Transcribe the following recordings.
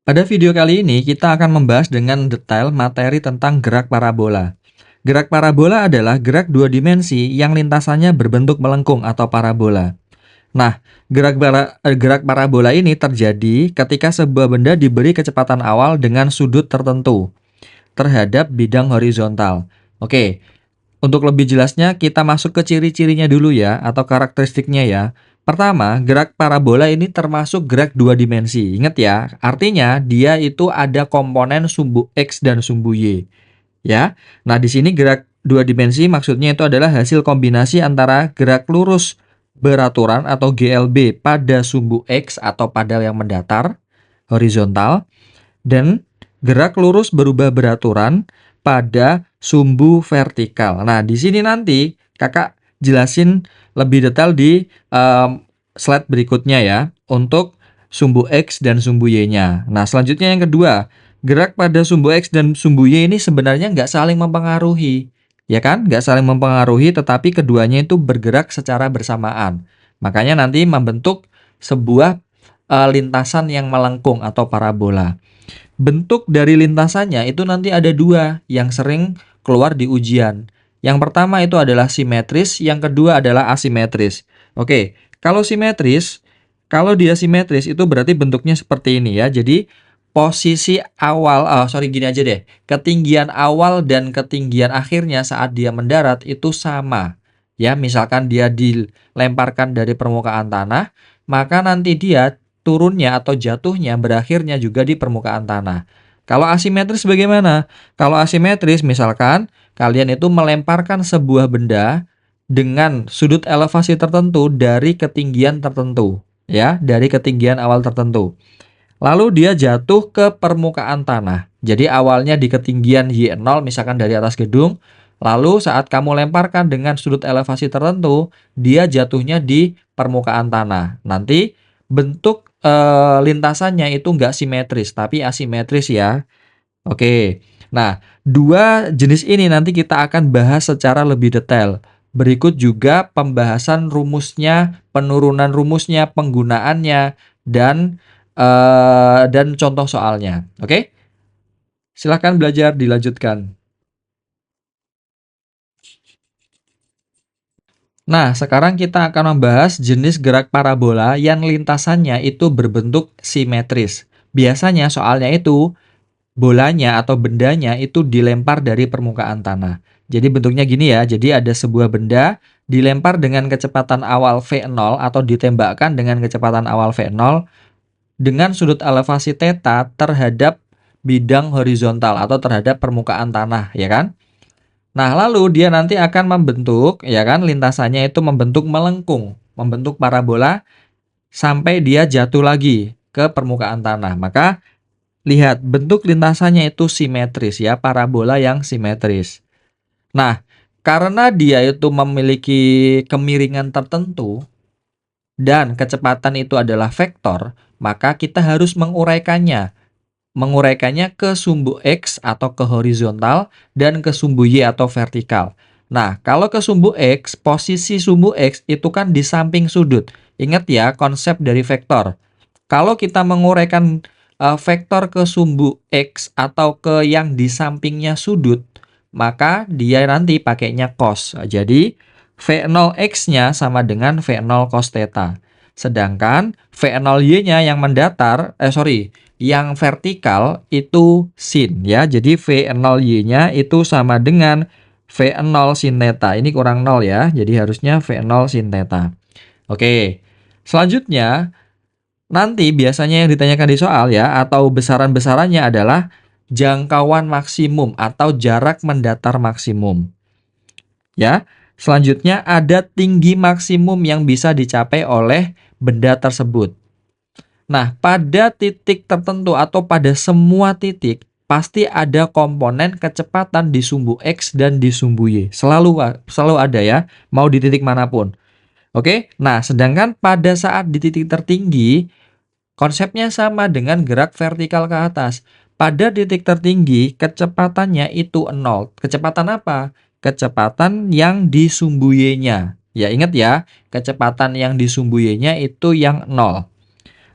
Pada video kali ini, kita akan membahas dengan detail materi tentang gerak parabola. Gerak parabola adalah gerak dua dimensi yang lintasannya berbentuk melengkung atau parabola. Nah, gerak parabola ini terjadi ketika sebuah benda diberi kecepatan awal dengan sudut tertentu terhadap bidang horizontal. Oke, untuk lebih jelasnya kita masuk ke ciri-cirinya dulu ya, atau karakteristiknya ya. Pertama, gerak parabola ini termasuk gerak dua dimensi. Ingat ya, artinya dia itu ada komponen sumbu X dan sumbu Y. Ya, nah di sini gerak dua dimensi maksudnya itu adalah hasil kombinasi antara gerak lurus beraturan atau GLB pada sumbu X atau pada yang mendatar, horizontal, dan gerak lurus berubah beraturan pada sumbu vertikal. Nah, di sini nanti Kakak jelasin lebih detail di slide berikutnya ya, untuk sumbu X dan sumbu Y-nya. Nah, selanjutnya yang kedua, gerak pada sumbu X dan sumbu Y ini sebenarnya nggak saling mempengaruhi. Ya kan? Nggak saling mempengaruhi, tetapi keduanya itu bergerak secara bersamaan. Makanya nanti membentuk sebuah lintasan yang melengkung atau parabola. Bentuk dari lintasannya itu nanti ada dua yang sering keluar di ujian. Yang pertama itu adalah simetris, yang kedua adalah asimetris. Oke, kalau simetris, kalau dia simetris itu berarti bentuknya seperti ini ya. Jadi posisi awal, gini aja deh. Ketinggian awal dan ketinggian akhirnya saat dia mendarat itu sama. Ya, misalkan dia dilemparkan dari permukaan tanah, maka nanti dia turunnya atau jatuhnya berakhirnya juga di permukaan tanah. Kalau asimetris bagaimana? Kalau asimetris misalkan kalian itu melemparkan sebuah benda dengan sudut elevasi tertentu dari ketinggian tertentu, ya, dari ketinggian awal tertentu. Lalu dia jatuh ke permukaan tanah. Jadi awalnya di ketinggian Y0 misalkan dari atas gedung, lalu saat kamu lemparkan dengan sudut elevasi tertentu, dia jatuhnya di permukaan tanah. Nanti bentuk lintasannya itu nggak simetris, tapi asimetris ya. Oke. Nah, dua jenis ini nanti kita akan bahas secara lebih detail. Berikut juga pembahasan rumusnya, penurunan rumusnya, penggunaannya, dan contoh soalnya. Oke? Silahkan belajar dilanjutkan. Nah, sekarang kita akan membahas jenis gerak parabola yang lintasannya itu berbentuk simetris. Biasanya soalnya itu bolanya atau bendanya itu dilempar dari permukaan tanah. Jadi bentuknya gini ya, jadi ada sebuah benda dilempar dengan kecepatan awal V0 atau ditembakkan dengan kecepatan awal V0 dengan sudut elevasi theta terhadap bidang horizontal atau terhadap permukaan tanah, ya kan? Nah, lalu dia nanti akan membentuk, ya kan, lintasannya itu membentuk melengkung, membentuk parabola sampai dia jatuh lagi ke permukaan tanah. Maka lihat, bentuk lintasannya itu simetris ya, parabola yang simetris. Nah, karena dia itu memiliki kemiringan tertentu dan kecepatan itu adalah vektor, maka kita harus menguraikannya. Menguraikannya ke sumbu X atau ke horizontal dan ke sumbu Y atau vertikal. Nah, kalau ke sumbu X, posisi sumbu X itu kan di samping sudut. Ingat ya konsep dari vektor. Kalau kita menguraikan vektor ke sumbu X atau ke yang di sampingnya sudut, maka dia nanti pakainya cos. Jadi, V0X-nya sama dengan V0 cos theta. Sedangkan V0Y-nya yang mendatar, yang vertikal itu sin ya. Jadi V0Y-nya itu sama dengan V0 sin theta. Ini kurang 0 ya. Jadi harusnya V0 sin theta. Oke. Selanjutnya, nanti biasanya yang ditanyakan di soal ya, atau besaran-besarannya adalah jangkauan maksimum atau jarak mendatar maksimum. Ya, selanjutnya ada tinggi maksimum yang bisa dicapai oleh benda tersebut. Nah, pada titik tertentu atau pada semua titik, pasti ada komponen kecepatan di sumbu X dan di sumbu Y. Selalu ada ya, mau di titik manapun. Oke, nah sedangkan pada saat di titik tertinggi, konsepnya sama dengan gerak vertikal ke atas. Pada titik tertinggi, kecepatannya itu 0. Kecepatan apa? Kecepatan yang di sumbu Y-nya. Ya, ingat ya, kecepatan yang di sumbu Y-nya itu yang 0.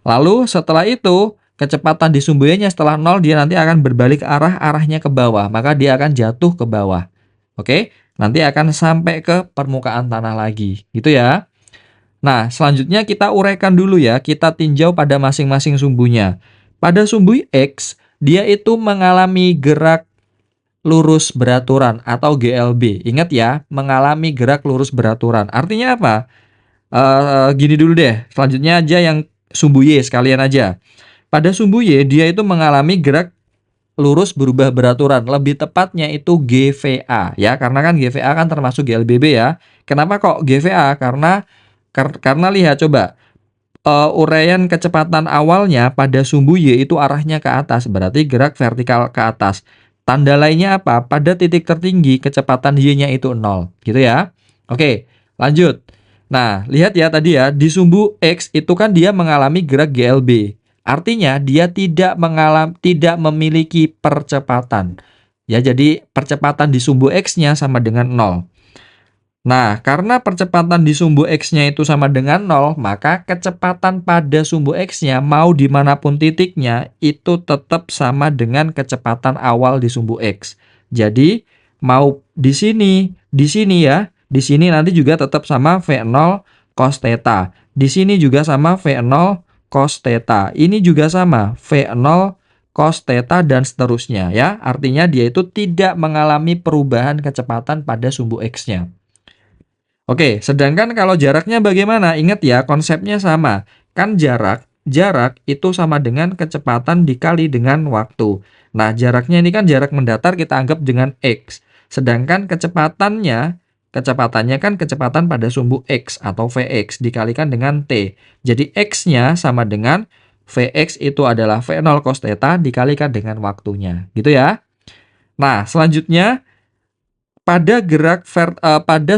Lalu setelah itu, kecepatan di sumbu Y-nya setelah 0 dia nanti akan berbalik arahnya ke bawah, maka dia akan jatuh ke bawah. Oke, nanti akan sampai ke permukaan tanah lagi, gitu ya. Nah, selanjutnya kita uraikan dulu ya, kita tinjau pada masing-masing sumbunya. Pada sumbu X, dia itu mengalami gerak lurus beraturan atau GLB. Ingat ya, mengalami gerak lurus beraturan. Artinya apa? Gini dulu deh, selanjutnya aja yang sumbu Y sekalian aja. Pada sumbu Y, dia itu mengalami gerak lurus berubah beraturan. Lebih tepatnya itu GVA ya, karena kan GVA kan termasuk GLBB ya. Kenapa kok GVA? Karena lihat coba, uraian kecepatan awalnya pada sumbu Y itu arahnya ke atas, berarti gerak vertikal ke atas. Tanda lainnya apa? Pada titik tertinggi kecepatan Y-nya itu 0, gitu ya. Oke, lanjut. Nah, lihat ya tadi ya, di sumbu X itu kan dia mengalami gerak GLB. Artinya dia tidak memiliki percepatan. Ya, jadi percepatan di sumbu X-nya sama dengan 0. Nah, karena percepatan di sumbu X-nya itu sama dengan 0, maka kecepatan pada sumbu X-nya mau dimanapun titiknya itu tetap sama dengan kecepatan awal di sumbu X. Jadi, mau di sini ya, di sini nanti juga tetap sama V0 cos theta. Di sini juga sama V0 cos theta. Ini juga sama V0 cos theta dan seterusnya ya. Artinya dia itu tidak mengalami perubahan kecepatan pada sumbu X-nya. Oke, sedangkan kalau jaraknya bagaimana? Ingat ya, konsepnya sama. Kan jarak itu sama dengan kecepatan dikali dengan waktu. Nah, jaraknya ini kan jarak mendatar kita anggap dengan X. Sedangkan kecepatannya kan kecepatan pada sumbu X atau Vx dikalikan dengan T. Jadi X-nya sama dengan Vx itu adalah V0 cos theta dikalikan dengan waktunya. Gitu ya. Nah, selanjutnya pada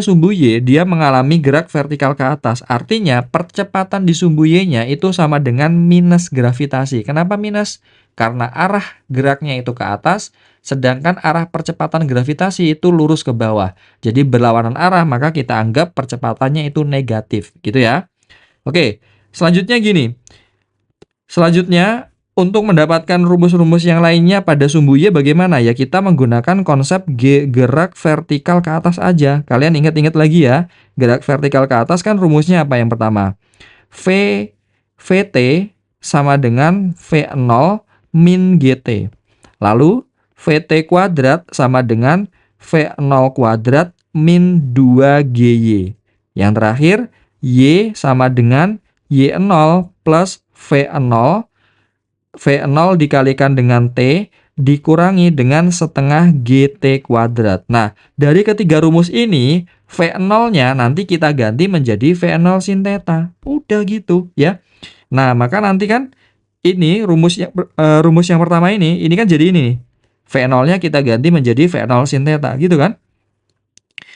sumbu Y dia mengalami gerak vertikal ke atas. Artinya percepatan di sumbu Y-nya itu sama dengan minus gravitasi. Kenapa minus? Karena arah geraknya itu ke atas, sedangkan arah percepatan gravitasi itu lurus ke bawah. Jadi berlawanan arah, maka kita anggap percepatannya itu negatif, gitu ya. Oke, selanjutnya gini. Selanjutnya, untuk mendapatkan rumus-rumus yang lainnya pada sumbu Y bagaimana? Ya kita menggunakan konsep gerak vertikal ke atas aja. Kalian ingat-ingat lagi ya. Gerak vertikal ke atas kan rumusnya apa yang pertama? VT sama dengan V0 min GT. Lalu VT kuadrat sama dengan V0 kuadrat min 2GY. Yang terakhir, Y sama dengan Y0 plus V0 dikalikan dengan T dikurangi dengan setengah GT kuadrat. Nah, dari ketiga rumus ini, V0-nya nanti kita ganti menjadi V0 sin theta. Udah gitu ya. Nah, maka nanti kan ini rumus yang pertama ini kan jadi ini nih. V0-nya kita ganti menjadi V0 sin theta, gitu kan?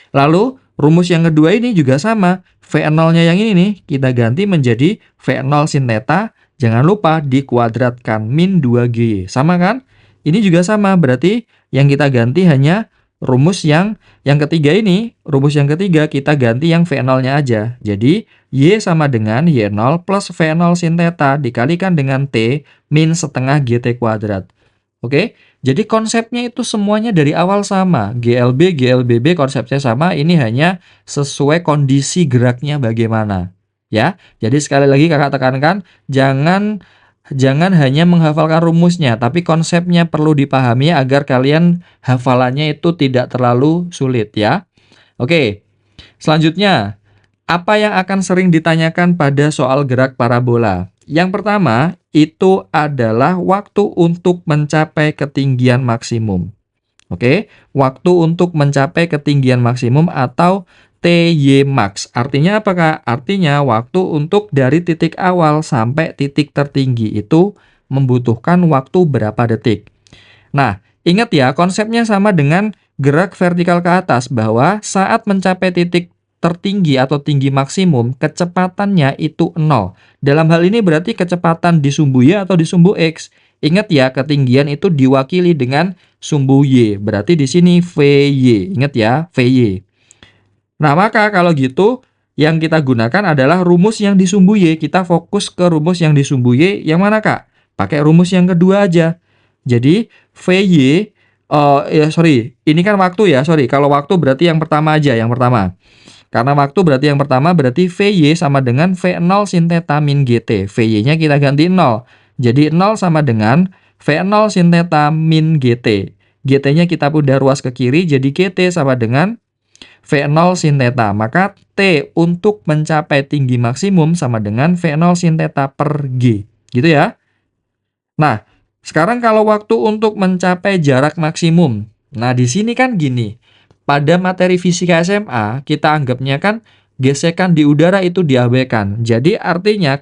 Lalu, rumus yang kedua ini juga sama. V0-nya yang ini nih, kita ganti menjadi V0 sin theta. Jangan lupa dikuadratkan min 2G. Sama kan? Ini juga sama. Berarti yang kita ganti hanya rumus yang ketiga ini. Rumus yang ketiga kita ganti yang V0-nya aja. Jadi, Y sama dengan Y0 plus V0 sin theta dikalikan dengan T min setengah GT kuadrat. Oke? Jadi konsepnya itu semuanya dari awal sama. GLB, GLBB konsepnya sama. Ini hanya sesuai kondisi geraknya bagaimana. Ya, jadi sekali lagi kakak tekankan, jangan hanya menghafalkan rumusnya, tapi konsepnya perlu dipahami agar kalian hafalannya itu tidak terlalu sulit ya. Oke, selanjutnya, apa yang akan sering ditanyakan pada soal gerak parabola? Yang pertama, itu adalah waktu untuk mencapai ketinggian maksimum. Oke, waktu untuk mencapai ketinggian maksimum atau TY max. Artinya apa, Kak? Artinya waktu untuk dari titik awal sampai titik tertinggi itu membutuhkan waktu berapa detik. Nah, ingat ya, konsepnya sama dengan gerak vertikal ke atas, bahwa saat mencapai titik tertinggi atau tinggi maksimum, kecepatannya itu 0. Dalam hal ini berarti kecepatan di sumbu Y atau di sumbu X. Ingat ya, ketinggian itu diwakili dengan sumbu Y. Berarti di sini VY. Ingat ya, VY. Nah, maka kalau gitu, yang kita gunakan adalah rumus yang di sumbu Y. Kita fokus ke rumus yang di sumbu Y. Yang mana, Kak? Pakai rumus yang kedua aja. Jadi VY, ini kan waktu ya, Kalau waktu berarti yang pertama aja, yang pertama. Karena waktu berarti yang pertama, berarti VY sama dengan V0 sin theta min GT. VY-nya kita ganti 0. Jadi 0 sama dengan V0 sin theta min GT. GT-nya kita pindah ruas ke kiri, jadi GT sama dengan V0 sin theta. Maka T untuk mencapai tinggi maksimum sama dengan V0 sin theta per G. Gitu ya. Nah, sekarang kalau waktu untuk mencapai jarak maksimum. Nah, di sini kan gini. Pada materi fisika SMA, kita anggapnya kan gesekan di udara itu diabaikan. Jadi artinya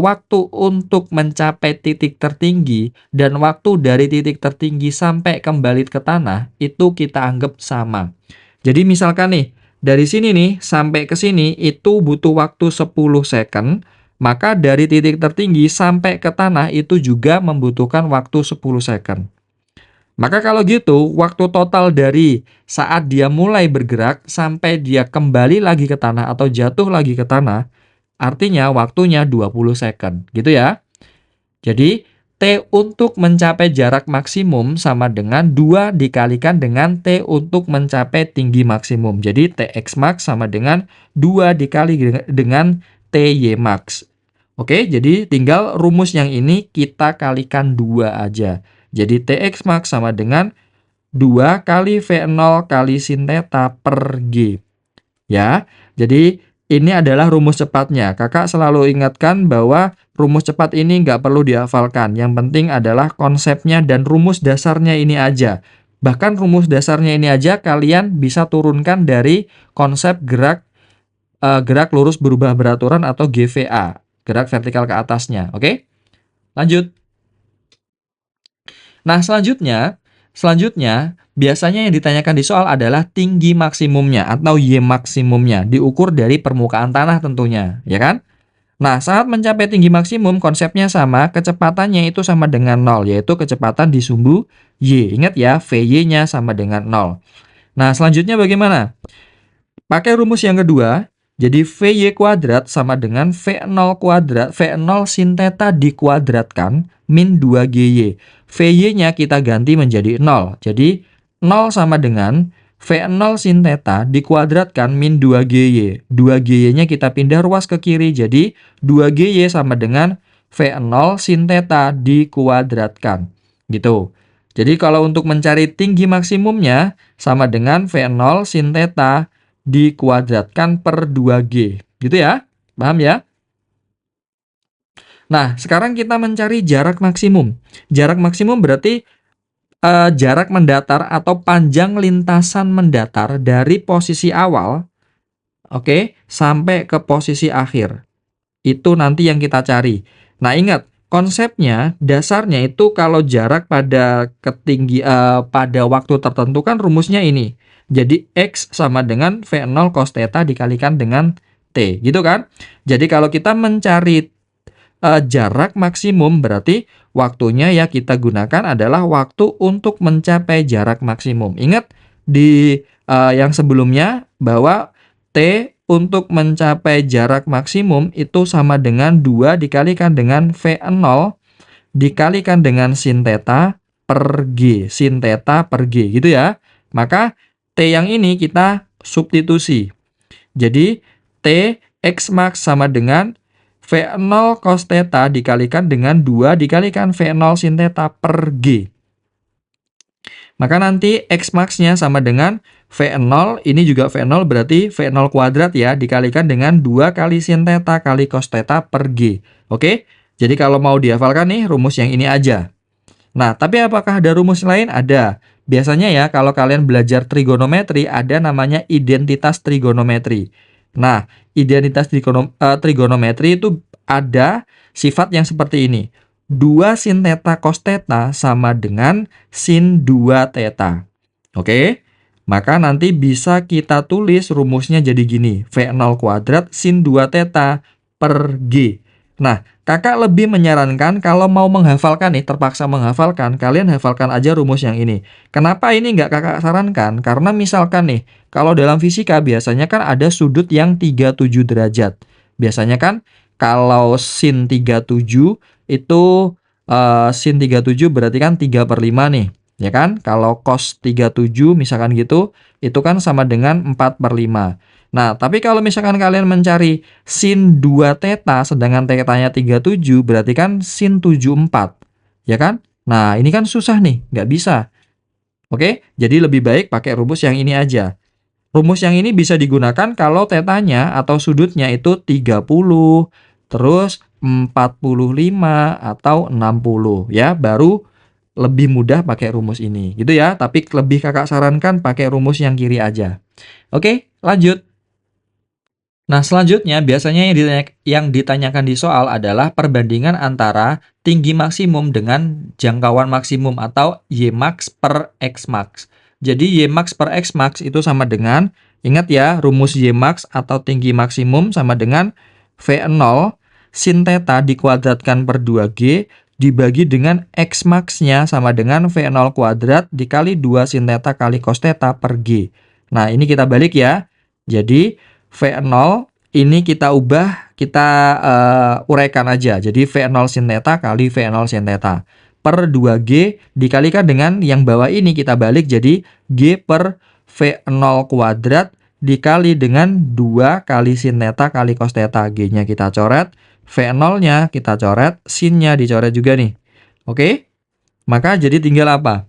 waktu untuk mencapai titik tertinggi dan waktu dari titik tertinggi sampai kembali ke tanah itu kita anggap sama. Jadi misalkan nih, dari sini nih sampai ke sini itu butuh waktu 10 second, maka dari titik tertinggi sampai ke tanah itu juga membutuhkan waktu 10 second. Maka kalau gitu, waktu total dari saat dia mulai bergerak sampai dia kembali lagi ke tanah atau jatuh lagi ke tanah, artinya waktunya 20 second. Gitu ya. Jadi, T untuk mencapai jarak maksimum sama dengan 2 dikalikan dengan T untuk mencapai tinggi maksimum. Jadi, Tx max sama dengan 2 dikali dengan Ty max. Oke, jadi tinggal rumus yang ini kita kalikan 2 aja. Jadi Tx max sama dengan 2 kali V0 kali sin theta per G. Ya, jadi ini adalah rumus cepatnya. Kakak selalu ingatkan bahwa rumus cepat ini nggak perlu dihafalkan. Yang penting adalah konsepnya dan rumus dasarnya ini aja. Bahkan rumus dasarnya ini aja kalian bisa turunkan dari konsep gerak lurus berubah beraturan atau GVA. Gerak vertikal ke atasnya. Oke? Lanjut. Nah, selanjutnya biasanya yang ditanyakan di soal adalah tinggi maksimumnya atau Y maksimumnya, diukur dari permukaan tanah tentunya, ya kan? Nah, saat mencapai tinggi maksimum, konsepnya sama, kecepatannya itu sama dengan 0, yaitu kecepatan di sumbu Y. Ingat ya, VY-nya sama dengan 0. Nah, selanjutnya bagaimana? Pakai rumus yang kedua, jadi VY kuadrat sama dengan V0 kuadrat, V0 sin theta dikuadratkan min 2GY. VY-nya kita ganti menjadi 0. Jadi 0 sama dengan V0 sin theta dikuadratkan min 2GY. 2GY-nya kita pindah ruas ke kiri, jadi 2GY sama dengan V0 sin theta dikuadratkan. Gitu. Jadi kalau untuk mencari tinggi maksimumnya sama dengan V0 sin theta dikuadratkan per 2G. Gitu ya? Paham ya? Nah, sekarang kita mencari jarak maksimum. Jarak maksimum berarti jarak mendatar atau panjang lintasan mendatar dari posisi awal, oke, sampai ke posisi akhir. Itu nanti yang kita cari. Nah, ingat, konsepnya, dasarnya itu kalau jarak pada pada waktu tertentu kan rumusnya ini. Jadi X sama dengan V0 cos theta dikalikan dengan T, gitu kan? Jadi kalau kita mencari jarak maksimum berarti waktunya ya kita gunakan adalah waktu untuk mencapai jarak maksimum. Ingat di yang sebelumnya bahwa T untuk mencapai jarak maksimum itu sama dengan 2 dikalikan dengan V0 dikalikan dengan sin theta per G. Sin theta per G, gitu ya. Maka T yang ini kita substitusi. Jadi T X max sama dengan V0 cos theta dikalikan dengan 2 dikalikan V0 sin theta per G. Maka nanti X max-nya sama dengan V0, ini juga V0 berarti V0 kuadrat ya, dikalikan dengan 2 kali sin theta kali cos theta per G. Oke? Jadi kalau mau dihafalkan nih, rumus yang ini aja. Nah, tapi apakah ada rumus lain? Ada. Biasanya ya, kalau kalian belajar trigonometri, ada namanya identitas trigonometri. Nah, identitas trigonometri itu ada sifat yang seperti ini. 2 sin theta cos theta sama dengan sin 2 theta. Oke? Maka nanti bisa kita tulis rumusnya jadi gini. V0 kuadrat sin 2 theta per G. Nah, kakak lebih menyarankan kalau mau menghafalkan nih, terpaksa menghafalkan, kalian hafalkan aja rumus yang ini. Kenapa ini nggak kakak sarankan? Karena misalkan nih, kalau dalam fisika biasanya kan ada sudut yang 37 derajat. Biasanya kan kalau sin 37 itu sin 37 berarti kan 3/5 nih, ya kan? Kalau cos 37 misalkan gitu, itu kan sama dengan 4/5. Nah, tapi kalau misalkan kalian mencari sin 2 theta, sedangkan theta-nya 37, berarti kan sin 74, ya kan? Nah, ini kan susah nih, nggak bisa. Oke, jadi lebih baik pakai rumus yang ini aja. Rumus yang ini bisa digunakan kalau tetanya atau sudutnya itu 30, terus 45 atau 60 ya, baru lebih mudah pakai rumus ini gitu ya. Tapi lebih kakak sarankan pakai rumus yang kiri aja. Oke, lanjut. Nah, selanjutnya biasanya yang ditanyakan di soal adalah perbandingan antara tinggi maksimum dengan jangkauan maksimum atau Ymax per Xmax. Jadi Ymax per Xmax itu sama dengan, ingat ya, rumus Ymax atau tinggi maksimum sama dengan V0 sin theta dikuadratkan per 2G dibagi dengan Xmax-nya sama dengan V0 kuadrat dikali 2 sin theta kali cos theta per G. Nah, ini kita balik ya. Jadi V0 ini kita ubah, kita uraikan aja. Jadi V0 sin theta kali V0 sin theta per 2G dikalikan dengan yang bawah ini kita balik jadi G per V0 kuadrat dikali dengan 2 kali sin theta kali cos theta. G-nya kita coret, V0-nya kita coret, sin-nya dicoret juga nih. Oke? Maka jadi tinggal apa?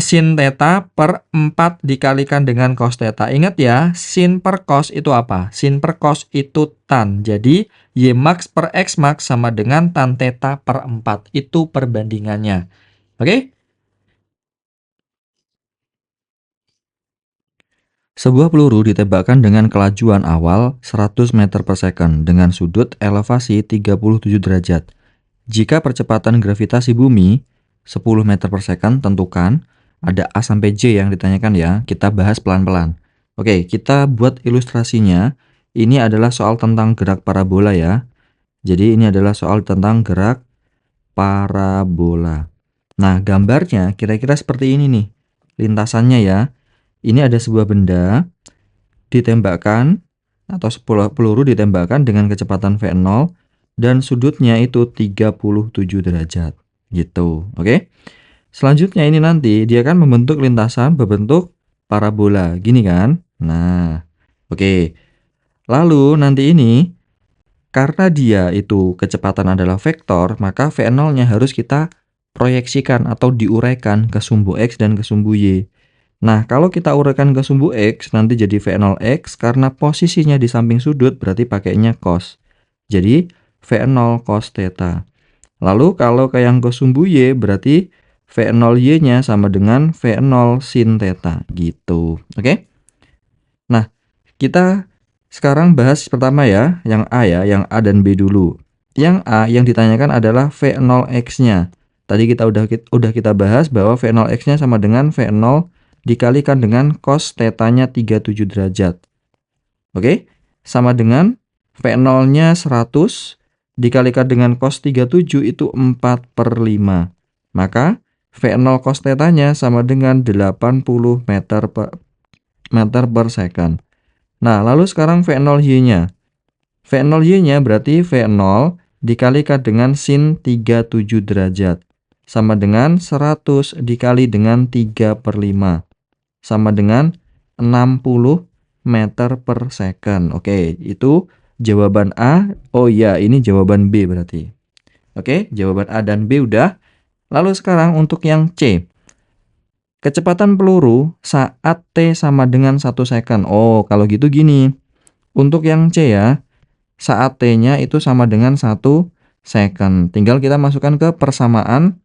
Sin theta per 4 dikalikan dengan cos theta. Ingat ya, sin per cos itu apa? Sin per cos itu tan. Jadi, Ymax per Xmax sama dengan tan theta per 4. Itu perbandingannya. Oke? Sebuah peluru ditembakkan dengan kelajuan awal 100 meter per second dengan sudut elevasi 37 derajat. Jika percepatan gravitasi bumi 10 meter per second, tentukan. Ada A sampai J yang ditanyakan ya, kita bahas pelan-pelan. Oke, kita buat ilustrasinya. Ini adalah soal tentang gerak parabola ya. Jadi ini adalah soal tentang gerak parabola. Nah, gambarnya kira-kira seperti ini nih. Lintasannya ya. Ini ada sebuah benda ditembakkan atau peluru ditembakkan dengan kecepatan V0 dan sudutnya itu 37 derajat gitu. Oke. Selanjutnya ini nanti dia akan membentuk lintasan berbentuk parabola gini kan. Nah, oke. Lalu nanti ini karena dia itu kecepatan adalah vektor, maka V0-nya harus kita proyeksikan atau diuraikan ke sumbu X dan ke sumbu Y. Nah, kalau kita uraikan ke sumbu X, nanti jadi V0X, karena posisinya di samping sudut, berarti pakainya cos. Jadi, V0 cos theta. Lalu, kalau ke yang ke sumbu Y, berarti V0Y-nya sama dengan V0 sin theta, gitu. Oke? Nah, kita sekarang bahas pertama ya, yang A ya, yang A dan B dulu. Yang A yang ditanyakan adalah V0X-nya. Tadi kita udah kita bahas bahwa V0X-nya sama dengan V0 dikalikan dengan cos theta-nya 37 derajat. Oke? Sama dengan V0-nya 100 dikalikan dengan cos 37 itu 4/5. Maka V0 cos theta-nya sama dengan 80 meter per second. Nah, lalu sekarang V0Y-nya. V0Y-nya berarti V0 dikalikan dengan sin 37 derajat. Sama dengan 100 dikali dengan 3/5. Sama dengan 60 meter per second. Oke, itu jawaban A. Oh iya, ini jawaban B berarti. Oke, jawaban A dan B udah. Lalu sekarang untuk yang C. Kecepatan peluru saat T sama dengan 1 second. Oh, kalau gitu gini. Untuk yang C ya, saat T-nya itu sama dengan 1 second. Tinggal kita masukkan ke persamaan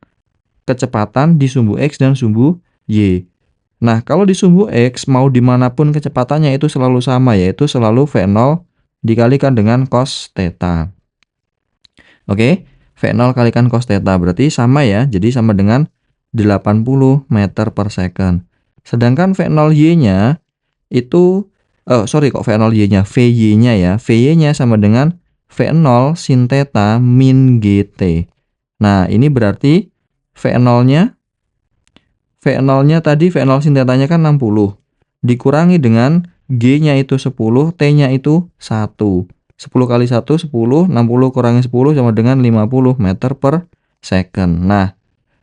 kecepatan di sumbu X dan sumbu Y. Nah, kalau di sumbu X, mau dimanapun kecepatannya itu selalu sama, yaitu selalu V0 dikalikan dengan cos theta. Oke, V0 kalikan cos theta berarti sama ya, jadi sama dengan 80 meter per second. Sedangkan V0Y-nya itu, V0Y-nya, VY-nya ya, VY-nya sama dengan V0 sin theta min GT. Nah, ini berarti V0-nya tadi V0 sin theta-nya kan 60. Dikurangi dengan G-nya itu 10, T-nya itu 1. 10 kali 1, 10. 60 kurangi 10 sama dengan 50 meter per second. Nah,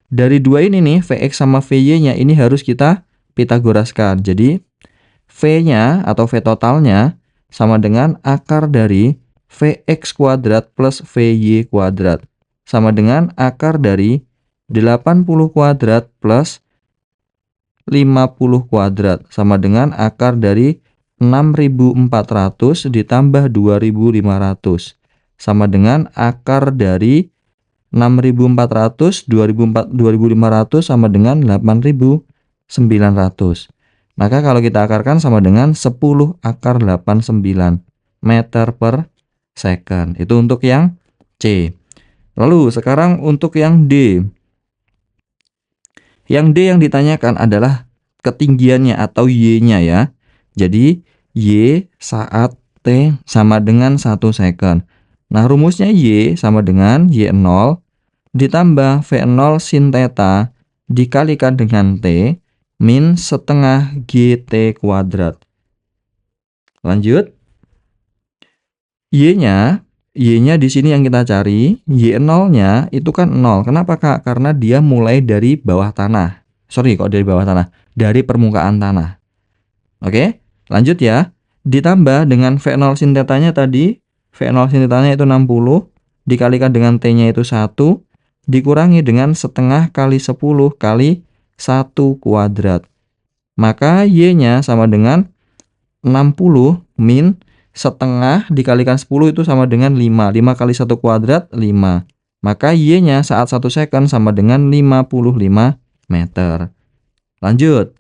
dari dua ini nih, Vx sama Vy-nya ini harus kita Pitagoraskan. Jadi, V-nya atau V totalnya sama dengan akar dari Vx kuadrat plus Vy kuadrat. Sama dengan akar dari 80 kuadrat plus 50 kuadrat. Sama dengan akar dari 6.400 ditambah 2.500. Sama dengan akar dari 6.400, 2.500 sama dengan 8.900. Maka kalau kita akarkan sama dengan 10 akar 89 meter per second. Itu untuk yang C. Lalu sekarang untuk yang D. Yang D yang ditanyakan adalah ketinggiannya atau Y-nya ya. Jadi Y saat T sama dengan 1 second. Nah, rumusnya Y sama dengan Y0 ditambah V0 sin theta dikalikan dengan T min setengah GT kuadrat. Lanjut. Y-nya di sini yang kita cari, Y0-nya itu kan 0. Kenapa, Kak? Karena dia mulai dari bawah tanah. Sorry, kok dari bawah tanah? Dari permukaan tanah. Oke, lanjut ya. Ditambah dengan V0 sin theta-nya tadi, V0 sin theta-nya itu 60, dikalikan dengan T-nya itu 1, dikurangi dengan setengah kali 10 kali 1 kuadrat. Maka Y-nya sama dengan 60 min setengah dikalikan 10 itu sama dengan 5. 5 kali 1 kuadrat 5. Maka Y-nya saat 1 second sama dengan 55 meter. Lanjut.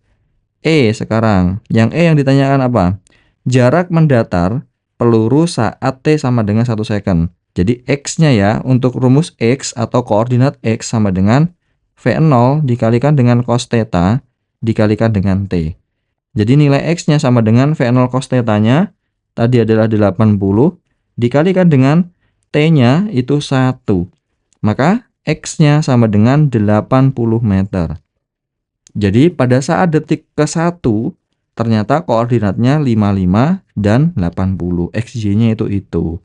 E sekarang. Yang E yang ditanyakan apa? Jarak mendatar peluru saat T sama dengan 1 second. Jadi X-nya ya, untuk rumus X atau koordinat X sama dengan V0 dikalikan dengan cos theta dikalikan dengan T. Jadi nilai X-nya sama dengan V0 cos theta-nya tadi adalah 80 dikalikan dengan T-nya itu 1. Maka X-nya sama dengan 80 meter. Jadi pada saat detik ke-1 ternyata koordinatnya 55 dan 80. XY-nya itu.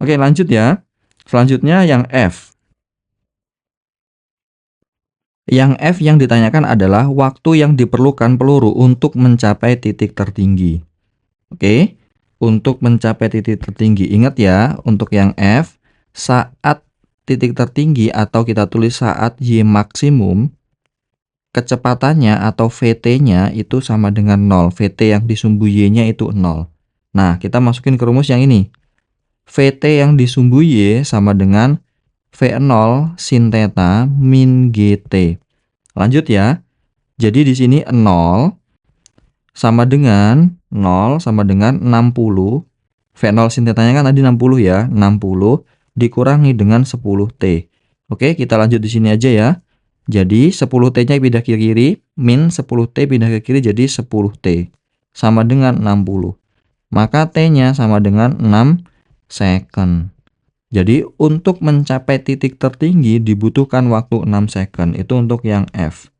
Oke, lanjut ya. Selanjutnya yang F. Yang F yang ditanyakan adalah waktu yang diperlukan peluru untuk mencapai titik tertinggi. Oke, untuk mencapai titik tertinggi. Ingat ya, untuk yang F, saat titik tertinggi atau kita tulis saat Y maksimum, kecepatannya atau VT-nya itu sama dengan 0. VT yang disumbu Y-nya itu 0. Nah, kita masukin ke rumus yang ini. VT yang disumbu Y sama dengan V0 sin theta min GT. Lanjut ya. Jadi di sini 0 sama dengan 60. V0 sin theta-nya kan tadi 60 ya. 60 dikurangi dengan 10T. Oke, kita lanjut di sini aja ya. Jadi 10T-nya pindah ke kiri, min 10T pindah ke kiri jadi 10T. Sama dengan 60. Maka T-nya sama dengan 6 second. Jadi untuk mencapai titik tertinggi dibutuhkan waktu 6 second. Itu untuk yang F.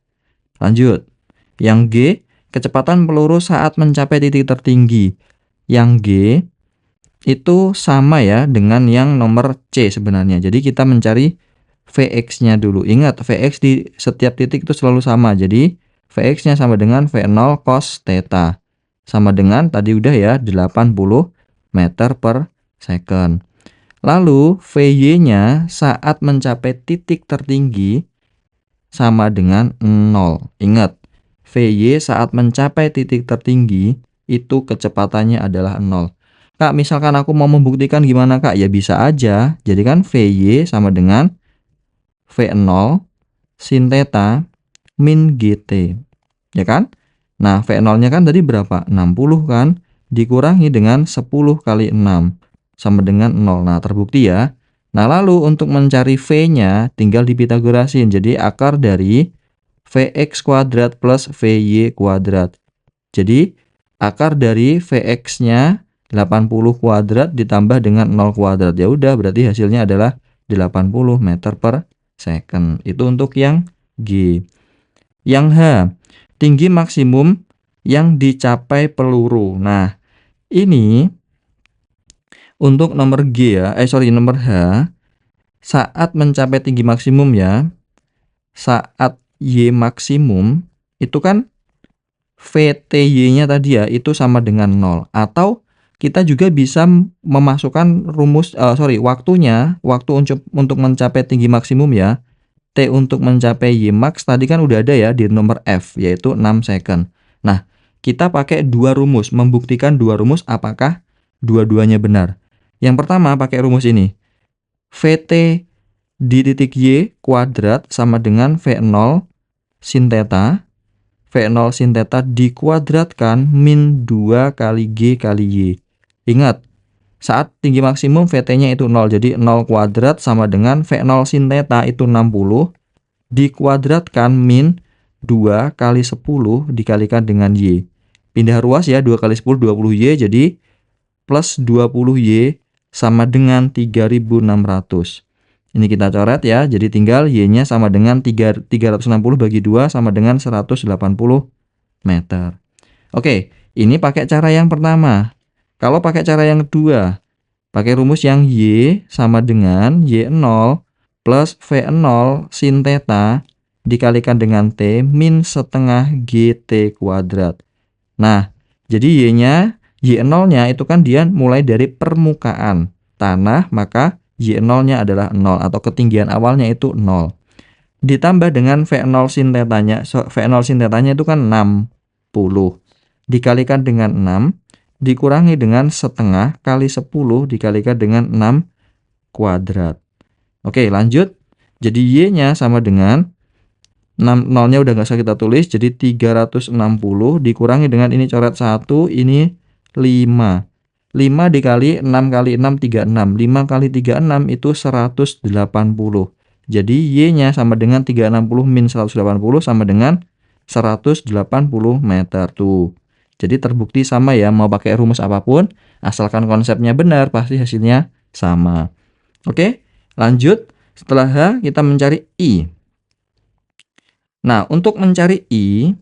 Lanjut. Yang G, kecepatan peluru saat mencapai titik tertinggi. Yang G itu sama ya dengan yang nomor C sebenarnya. Jadi kita mencari Vx-nya dulu. Ingat, Vx di setiap titik itu selalu sama. Jadi Vx-nya sama dengan V0 cos theta. Sama dengan tadi udah ya 80 meter per second. Lalu Vy-nya saat mencapai titik tertinggi sama dengan 0. Ingat, Vy saat mencapai titik tertinggi itu kecepatannya adalah 0. Kak, misalkan aku mau membuktikan gimana, Kak? Ya bisa aja. Jadi kan Vy sama dengan V0 sin theta min GT. Ya kan? Nah, V0-nya kan tadi berapa? 60 kan? Dikurangi dengan 10 kali 6. Sama dengan 0. Nah, terbukti ya. Nah, lalu untuk mencari V-nya tinggal dipitagorasin. Jadi akar dari Vx kuadrat plus Vy kuadrat. Jadi akar dari Vx-nya 80 kuadrat ditambah dengan 0 kuadrat. Ya udah, berarti hasilnya adalah 80 meter per second. Itu untuk yang G. Yang H, tinggi maksimum yang dicapai peluru. Nah, ini Untuk nomor G ya, nomor H, saat mencapai tinggi maksimum ya, saat Y maksimum, itu kan VTY-nya tadi ya, itu sama dengan 0. Atau kita juga bisa memasukkan waktu untuk mencapai tinggi maksimum ya. T untuk mencapai Y max tadi kan udah ada ya di nomor F, yaitu 6 second. Nah, kita pakai dua rumus, membuktikan dua rumus apakah dua-duanya benar. Yang pertama pakai rumus ini. VT di titik Y kuadrat sama dengan V0 sin theta. V0 sin theta dikuadratkan min 2 kali G kali Y. Ingat, saat tinggi maksimum VT-nya itu 0. Jadi 0 kuadrat sama dengan V0 sin theta itu 60 dikuadratkan min 2 kali 10 dikalikan dengan Y. Pindah ruas ya, 2 kali 10 20Y, jadi plus 20Y sama dengan 3600. Ini kita coret ya, jadi tinggal Y-nya sama dengan 360 bagi 2 sama dengan 180 meter. Oke, ini pakai cara yang pertama. Kalau pakai cara yang kedua, pakai rumus yang Y sama dengan Y0 plus V0 sin theta dikalikan dengan T min setengah GT kuadrat. Nah, jadi Y0-nya itu kan dia mulai dari permukaan tanah, maka Y0-nya adalah 0 atau ketinggian awalnya itu 0. Ditambah dengan V0 sin theta-nya. V0 sin theta-nya itu kan 60. Dikalikan dengan 6 dikurangi dengan setengah kali 10 dikalikan dengan 6 kuadrat. Oke, lanjut. Jadi Y-nya sama dengan 6, 0-nya udah nggak usah kita tulis, jadi 360 dikurangi dengan ini coret 1, ini 5. 5 dikali 6 kali 6, 36. 5 kali 36 itu 180. Jadi Y-nya sama dengan 360 min 180 sama dengan 180 meter tuh. Jadi terbukti sama ya, mau pakai rumus apapun, asalkan konsepnya benar, pasti hasilnya sama. Oke, lanjut. Setelah H, kita mencari I. Nah, untuk mencari I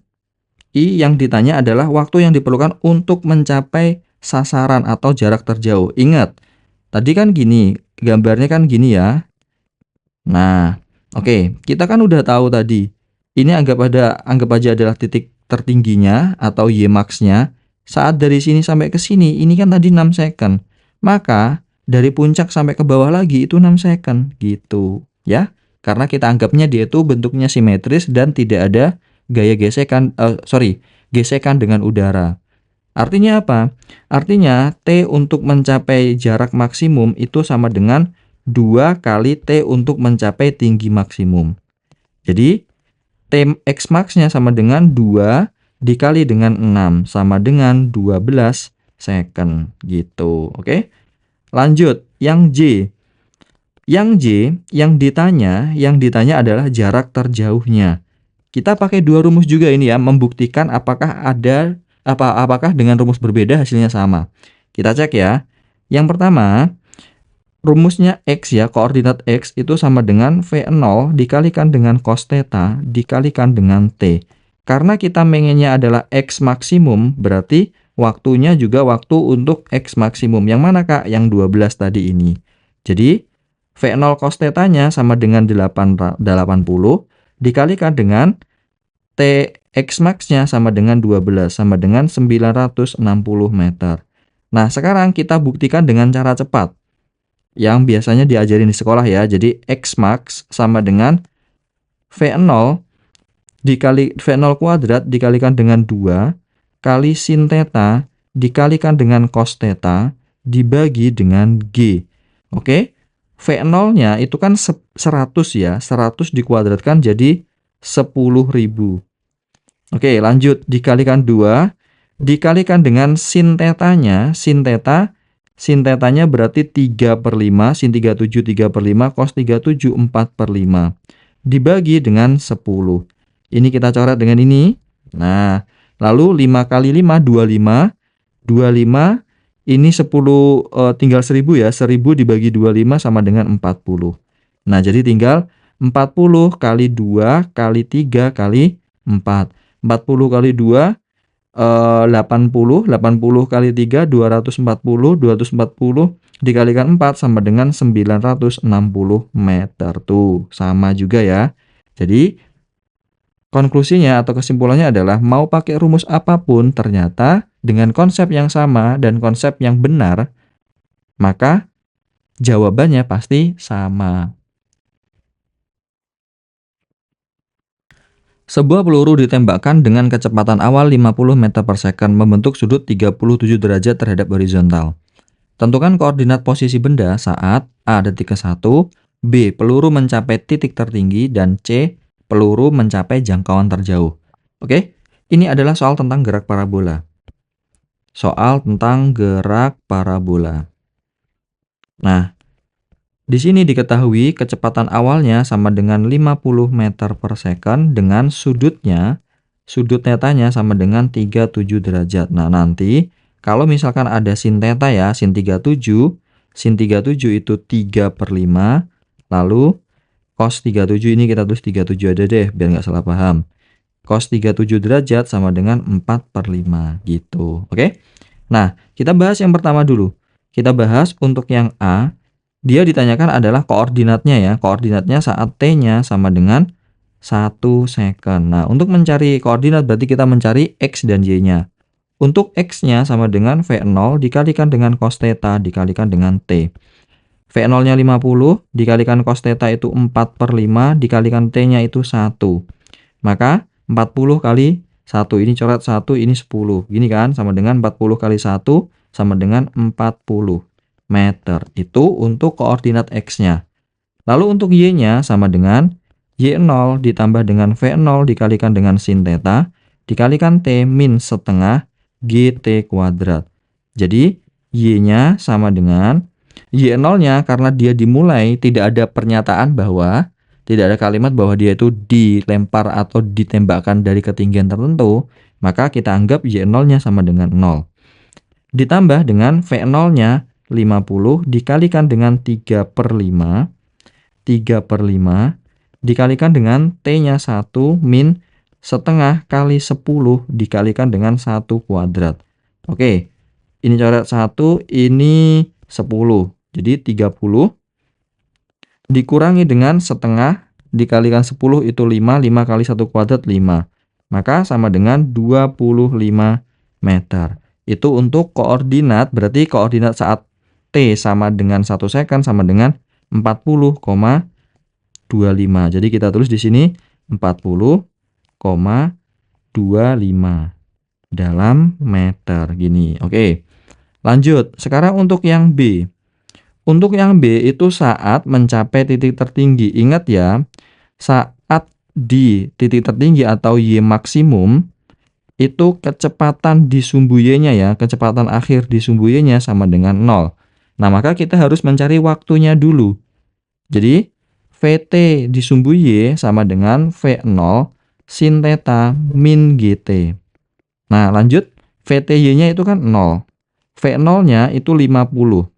yang ditanya adalah waktu yang diperlukan untuk mencapai sasaran atau jarak terjauh. Ingat, tadi kan gini, gambarnya kan gini ya. Nah, oke, kita kan udah tahu tadi. Ini anggap aja adalah titik tertingginya atau Y max-nya. Saat dari sini sampai ke sini, ini kan tadi 6 second. Maka dari puncak sampai ke bawah lagi itu 6 second gitu, ya. Karena kita anggapnya dia itu bentuknya simetris dan tidak ada gaya gesekan dengan udara. Artinya apa? Artinya T untuk mencapai jarak maksimum itu sama dengan 2 kali T untuk mencapai tinggi maksimum. Jadi T X max-nya sama dengan 2 dikali dengan 6 sama dengan 12 second gitu. Oke? Lanjut, yang J. Yang J yang ditanya adalah jarak terjauhnya. Kita pakai dua rumus juga ini ya, membuktikan apakah dengan rumus berbeda hasilnya sama. Kita cek ya. Yang pertama, rumusnya X ya, koordinat X itu sama dengan V0 dikalikan dengan cos theta dikalikan dengan T. Karena kita pengennya adalah X maksimum, berarti waktunya juga waktu untuk X maksimum. Yang mana Kak? Yang 12 tadi ini. Jadi, V0 cos theta-nya sama dengan 80 dikalikan dengan T X max-nya sama dengan 12 sama dengan 960 meter. Nah, sekarang kita buktikan dengan cara cepat yang biasanya diajarin di sekolah ya. Jadi X max sama dengan V0 dikali V0 kuadrat dikalikan dengan 2 kali sin theta dikalikan dengan cos theta dibagi dengan G. Oke? V0-nya itu kan 100 ya. 100 dikuadratkan jadi 10.000. Oke, lanjut. Dikalikan 2. Dikalikan dengan sin theta-nya. Sin theta-nya berarti 3/5. Sin 37 3/5. Cos 37 4/5. Dibagi dengan 10. Ini kita coret dengan ini. Nah, lalu 5 kali 5, 25. 25. Ini 10 tinggal 1000 ya. 1000 dibagi 25 sama dengan 40. Nah, jadi tinggal 40 kali 2 kali 3 kali 4. 40 kali 2 80 kali 3 240 dikalikan 4 sama dengan 960 meter tuh. Sama juga ya. Jadi konklusinya atau kesimpulannya adalah mau pakai rumus apapun ternyata dengan konsep yang sama dan konsep yang benar, maka jawabannya pasti sama. Sebuah peluru ditembakkan dengan kecepatan awal 50 meter per second membentuk sudut 37 derajat terhadap horizontal. Tentukan koordinat posisi benda saat A. detik ke-1, B. peluru mencapai titik tertinggi, dan C. peluru mencapai jangkauan terjauh. Oke, ini adalah soal tentang gerak parabola. Nah, di sini diketahui kecepatan awalnya sama dengan 50 meter per second dengan sudut netanya sama dengan 37 derajat. Nah, nanti kalau misalkan ada sin theta ya, sin 37 itu 3/5, lalu cos 37 ini kita tulis 37 aja deh, biar nggak salah paham. Cos 37 derajat sama dengan 4/5 gitu, oke? Nah, kita bahas yang pertama dulu. Kita bahas untuk yang A, dia ditanyakan adalah koordinatnya ya. Koordinatnya saat T-nya sama dengan 1 second. Nah, untuk mencari koordinat berarti kita mencari X dan Y-nya. Untuk X-nya sama dengan V0 dikalikan dengan cos theta dikalikan dengan T. V0-nya 50 dikalikan cos theta itu 4/5 dikalikan T-nya itu 1. Maka 40 kali 1, ini coret 1, ini 10. Gini kan, sama dengan 40 kali 1 sama dengan 40 meter. Itu untuk koordinat X-nya. Lalu untuk Y-nya sama dengan Y0 ditambah dengan V0 dikalikan dengan sin theta dikalikan T min setengah GT kuadrat. Jadi Y-nya sama dengan Y0-nya karena dia dimulai tidak ada pernyataan bahwa tidak ada kalimat bahwa dia itu dilempar atau ditembakkan dari ketinggian tertentu, maka kita anggap Y0-nya sama dengan 0. Ditambah dengan V0-nya 50 dikalikan dengan 3/5 dikalikan dengan T-nya 1 min setengah kali 10 dikalikan dengan 1 kuadrat. Oke, ini coret 1, ini 10. Jadi 30 dikurangi dengan setengah dikalikan 10 itu 5, 5 kali 1 kuadrat 5. Maka sama dengan 25 meter. Itu untuk koordinat, berarti koordinat saat T sama dengan 1 second sama dengan 40,25. Jadi kita tulis di sini 40,25 dalam meter gini. Oke. Lanjut. Sekarang untuk yang B. Untuk yang B itu saat mencapai titik tertinggi. Ingat ya, saat di titik tertinggi atau Y maksimum itu kecepatan di sumbu Y-nya ya, kecepatan akhir di sumbu Y-nya sama dengan 0. Nah, maka kita harus mencari waktunya dulu. Jadi, VT di sumbu Y sama dengan V0 sin theta min GT. Nah, lanjut. VT-Y-nya itu kan 0. V0-nya itu 50.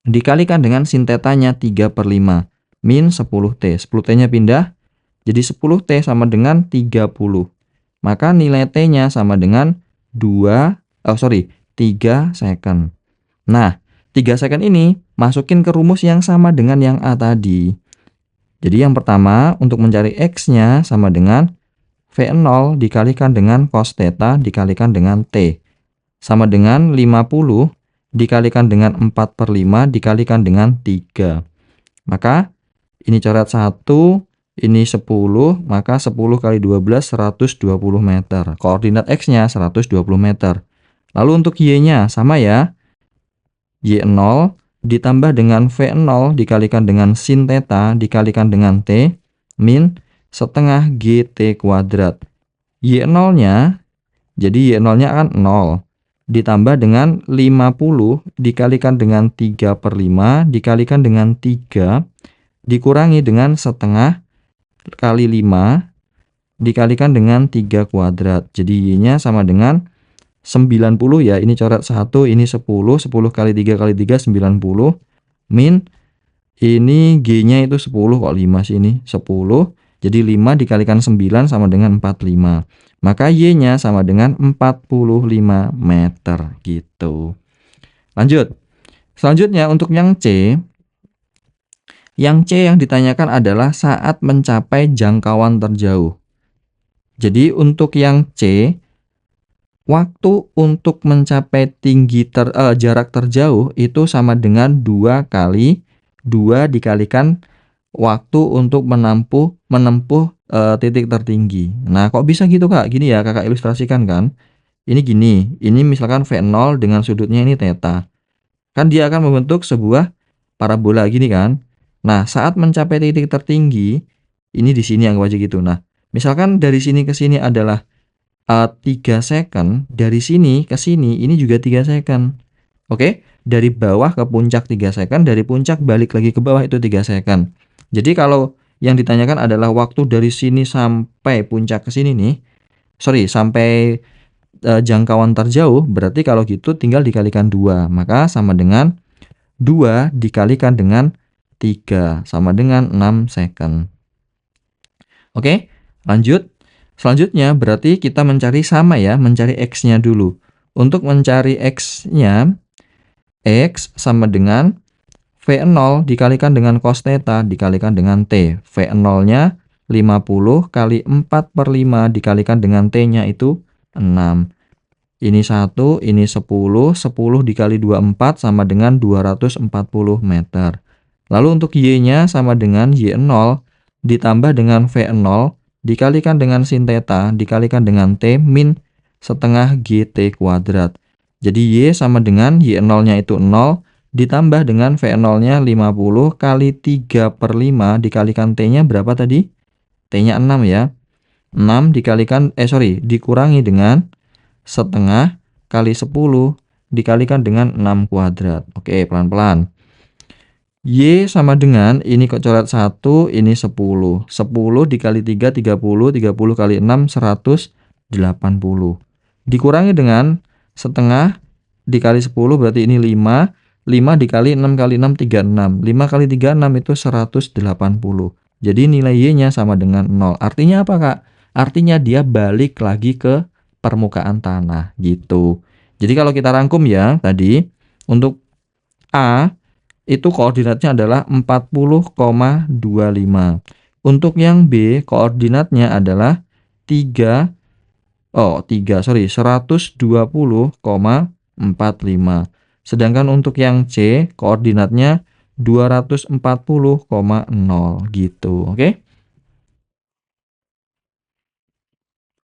Dikalikan dengan sin theta-nya 3/5 min 10T. 10T-nya pindah, jadi 10T sama dengan 30. Maka nilai T-nya sama dengan 3 second. Nah, 3 second ini masukin ke rumus yang sama dengan yang A tadi. Jadi yang pertama untuk mencari X-nya sama dengan V0 dikalikan dengan cos theta dikalikan dengan T. Sama dengan 50 dikalikan dengan 4/5 dikalikan dengan 3. Maka ini coret 1, ini 10, maka 10 kali 12 120 meter. Koordinat X-nya 120 meter. Lalu untuk Y-nya sama ya. Y0 ditambah dengan V0 dikalikan dengan sin theta dikalikan dengan T min setengah GT kuadrat. Y0-nya, jadi Y0-nya kan 0. Ditambah dengan 50 dikalikan dengan 3/5 dikalikan dengan 3 dikurangi dengan setengah kali 5 dikalikan dengan 3 kuadrat. Jadi Y-nya sama dengan 90 ya. Ini coret 1, ini 10. 10 kali 3 kali 3 90 min ini G-nya itu 10 kok 5 sini. 10 Jadi 5 dikalikan 9 sama dengan 45. Maka Y-nya sama dengan 45 meter gitu. Lanjut. Selanjutnya untuk yang C yang ditanyakan adalah saat mencapai jangkauan terjauh. Jadi untuk yang C, waktu untuk mencapai jarak terjauh itu sama dengan 2 kali 2 dikalikan waktu untuk menempuh titik tertinggi. Nah, kok bisa gitu, Kak? Gini ya, Kakak ilustrasikan kan. Ini gini, ini misalkan V0 dengan sudutnya ini theta. Kan dia akan membentuk sebuah parabola gini kan. Nah, saat mencapai titik tertinggi, ini di sini anggap aja gitu. Nah, misalkan dari sini ke sini adalah 3 second, dari sini ke sini ini juga 3 second. Oke, dari bawah ke puncak 3 second, dari puncak balik lagi ke bawah itu 3 second. Jadi kalau yang ditanyakan adalah waktu dari sini sampai puncak ke sini nih, sampai jangkauan terjauh, berarti kalau gitu tinggal dikalikan 2, maka sama dengan 2 dikalikan dengan 3, sama dengan 6 second. Oke, lanjut. Selanjutnya berarti kita mencari sama ya, mencari X-nya dulu. Untuk mencari X-nya, X sama dengan V0 dikalikan dengan cos theta dikalikan dengan T. V0-nya 50 kali 4/5 dikalikan dengan T-nya itu 6. Ini 1, ini 10. 10 dikali 24 sama dengan 240 meter. Lalu untuk Y-nya sama dengan Y0 ditambah dengan V0 dikalikan dengan sin theta dikalikan dengan T min setengah GT kuadrat. Jadi Y sama dengan Y0-nya itu 0 ditambah dengan V0-nya 50 kali 3/5 dikalikan T-nya berapa tadi? T-nya 6 ya. 6 dikurangi dengan setengah kali 10 dikalikan dengan 6 kuadrat. Oke, pelan-pelan. Y sama dengan, ini kok coret 1, ini 10. 10 dikali 3, 30. 30 kali 6, 180. Dikurangi dengan setengah dikali 10, berarti ini 5. 5 dikali 6 kali 6, 36. 5 kali 36 itu 180. Jadi nilai Y-nya sama dengan 0. Artinya apa, Kak? Artinya dia balik lagi ke permukaan tanah, gitu. Jadi kalau kita rangkum ya, tadi, untuk A, itu koordinatnya adalah 40,25. Untuk yang B, koordinatnya adalah 120,45. Sedangkan untuk yang C, koordinatnya 240,0 gitu. Oke?